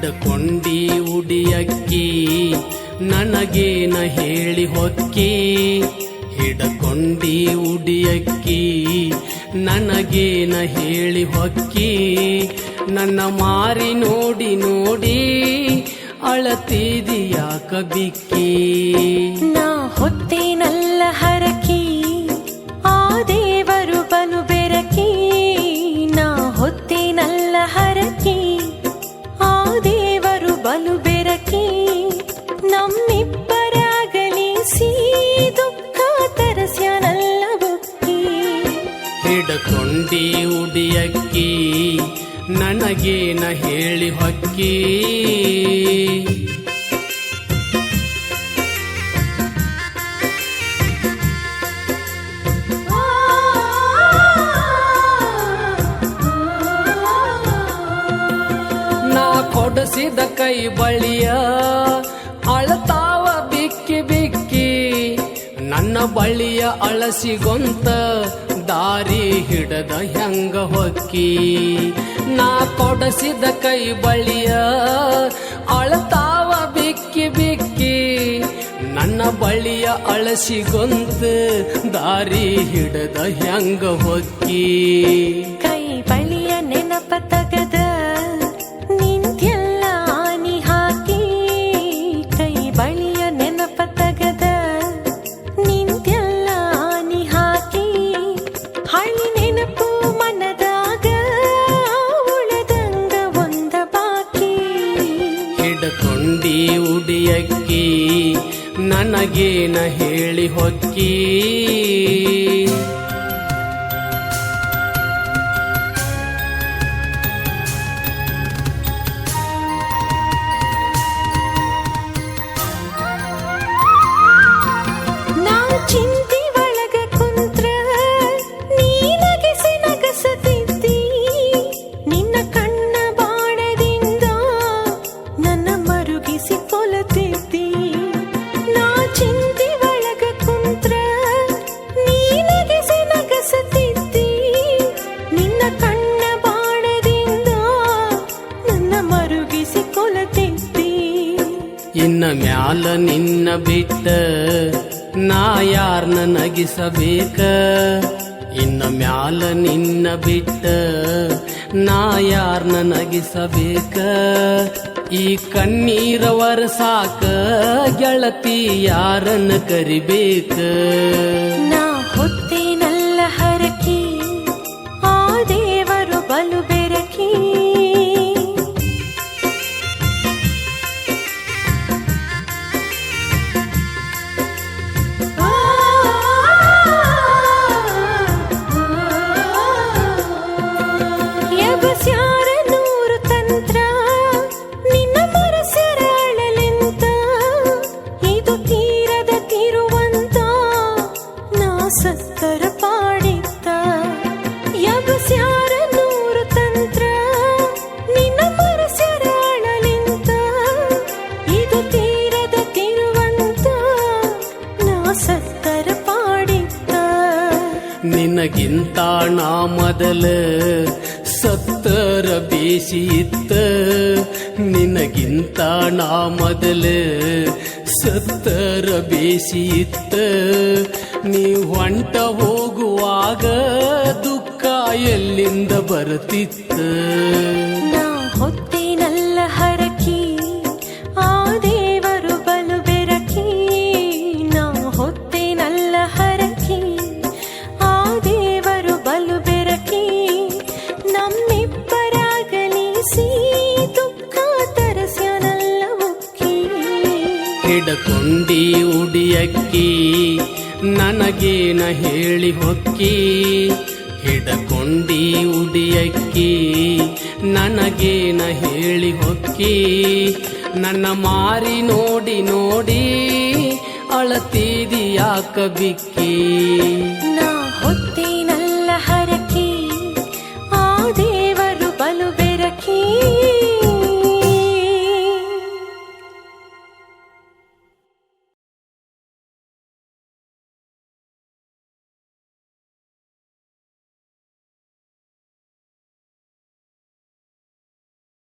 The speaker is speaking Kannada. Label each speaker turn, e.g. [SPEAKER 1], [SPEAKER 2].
[SPEAKER 1] ಹಿಡಕೊಂಡಿ ಉಡಿಯಕ್ಕಿ ನನಗೇನ ಹೇಳಿ ಹೊಕ್ಕಿ, ಹಿಡಕೊಂಡಿ ಉಡಿಯಕ್ಕಿ ನನಗೇನ ಹೇಳಿ ಹೊಕ್ಕಿ, ನನ್ನ ಮಾರಿ ನೋಡಿ ನೋಡಿ ಅಳತಿದಿಯಾಕ ಬಿಕ್ಕಿ.
[SPEAKER 2] ನಾ ಹೊತ್ತೇನಲ್ಲ ಹರಕಿ, ಆ ದೇವರು ಬಲು ಬೆರಕಿ. ನಾ ಹೊತ್ತೇನಲ್ಲ ಹರಕಿ, ಆ ದೇವರು ಬಲು ಬೆರಕಿ. ನಮ್ಮಿಬ್ಬರಾಗಲಿಸಿ ದುಃಖ ತರಸ್ಯಾನಲ್ಲ ಬುಕ್ಕಿ.
[SPEAKER 1] ಹಿಡಕೊಂಡಿ ಉಡಿಯಕ್ಕಿ ನನಗೇನ ಹೇಳಿ ಹೊಕ್ಕಿ. ನಾ ಕೊಡಿಸಿದ ಕೈ ಬಳಿಯ ಅಳತಾವ ಬಿಕ್ಕಿ ಬಿಕ್ಕಿ, ನನ್ನ ಬಳಿಯ ಅಳಸಿಗೊಂತ ದಾರಿ ಹಿಡದ ಹೆಂಗ ಹೊಕ್ಕಿ. ನಾ ಕೊಡಿಸಿದ ಕೈ ಬಳಿಯ ಅಳತಾವ ಬಿಕ್ಕಿ ಬಿಕ್ಕಿ, ನನ್ನ ಬಳಿಯ ಅಳಸಿಗೊಂತ ದಾರಿ ಹಿಡದ ಹೆಂಗ ಹೊಕ್ಕಿ.
[SPEAKER 2] ಕೈ ಬಳಿಯ ನೆನಪ ತಗದ ನಿಂತ್ಯಲ್ಲ ಆನಿ ಹಾಕಿ. ಕೈ ಬಳಿಯ ನೆನಪ ತಗದ ನಿಂತ್ಯಲ್ಲ ಆನಿ ಹಾಕಿ. ಹಳಿ ನೆನಪು ಮನದಾಗ ಉಳದಂಗ ಒಂದ ಬಾಕಿ.
[SPEAKER 1] ಹಿಡಕೊಂಡಿ ಉಡಿಯಕ್ಕಿ ನನಗೇನ ಹೇಳಿ ಹೊಕ್ಕಿ.
[SPEAKER 2] ನಾ ಚಿಂತಿ ಒಳಗ ಕುಂತ್ರ ನೀನಗಿಸಿ ನಗಸತಿದ್ದಿ. ನಿನ್ನ ಕಣ್ಣ ಬಾಣದಿಂದ ನನ್ನ ಮರುಗಿಸಿ ಕೊಲತಿದ್ದಿ. ನಾ ಚಿಂತಿ ಒಳಗ ಕುಂತ್ರ ನೀನಗಿಸಿ ನಗಸತಿದ್ದಿ. ನಿನ್ನ ಕಣ್ಣ ಬಾಣದಿಂದ ನನ್ನ ಮರುಗಿಸಿ ಕೊಲತಿದ್ದಿ.
[SPEAKER 1] ಇನ್ನ ಮ್ಯಾಲ ನಿನ್ನ ಬಿಟ್ಟ ನಾ ಯಾರ್ನ ನಗಿಸಬೇಕ. ಇನ್ನ ಮ್ಯಾಲ ನಿನ್ನ ಬಿಟ್ಟ ನಾ ಯಾರ್ನ ನಗಿಸಬೇಕ. ಈ ಕಣ್ಣೀರ ವರ್ಷಾಕ ಗೆಳತಿ ಯಾರನ್ನ ಕರಿಬೇಕ.
[SPEAKER 2] ನಾ ಹೊತ್ತೇನಲ್ಲ ಹರಕಿ, ಆ ದೇವರು ಬಲು ಬೆರಕಿ. ಎಬಸ್ಯಾರ ನೂರು ತಂತ್ರ ನಿನ್ನ ಮರಸ್ಯರ ಅಳಲೆಂತ. ಇದು ತೀರದ ತಿರುವಂತ ನಾ ಸತ್ತರ ಪಾಡಿತ್ತ. ಎಬಸ್ಯಾರ ನೂರು ತಂತ್ರ ನಿನ್ನ ಮರಸ್ಯರ ಅಳಲೆಂತ. ಇದು ತೀರದ ತಿರುವಂತ ನಾ ಸತ್ತರ ಪಾಡಿತ್ತ.
[SPEAKER 1] ನಿನಗಿಂತ ನಾ ಮೊದಲ ಸತ್ತರ ಬೇಸಿ ಇತ್ತ. ನಿನಗಿಂತ ನಾ ಮೊದಲ ಸತ್ತರ ಬೇಸಿ ಇತ್ತ. ನೀ ಹೊಂಟ ಹೋಗುವಾಗ ದುಃಖ ಎಲ್ಲಿಂದ ಬರುತ್ತಿತ್ತ.
[SPEAKER 2] ನಾ ಹೊತ್ತೇನಲ್ಲ ಹರಕಿ, ಆ ದೇವರು ಬಲು ಬೆರಕಿ. ನಾ ಹೊತ್ತೇನಲ್ಲ ಹರಕಿ, ಆ ದೇವರು ಬಲು ಬೆರಕಿ. ನಮ್ಮಿಬ್ಬರಾಗಲಿಸಿ ದುಃಖ ತರಸ್ಯಾನಲ್ಲ ಮುಕ್ಕಿ.
[SPEAKER 1] ಹಿಡಕೊಂಡಿ ಉಡಿಯಕ್ಕಿ ನನಗೇನ ಹೇಳಿ ಹೊಕ್ಕಿ. ಹಿಡಕೊಂಡಿ ಉಡಿಯಕ್ಕಿ ನನಗೇನ ಹೇಳಿ ಹೊಕ್ಕಿ. ನನ್ನ ಮಾರಿ ನೋಡಿ ನೋಡಿ ಅಳತಿದಿಯಾಕ ಬಿಕ್ಕಿ.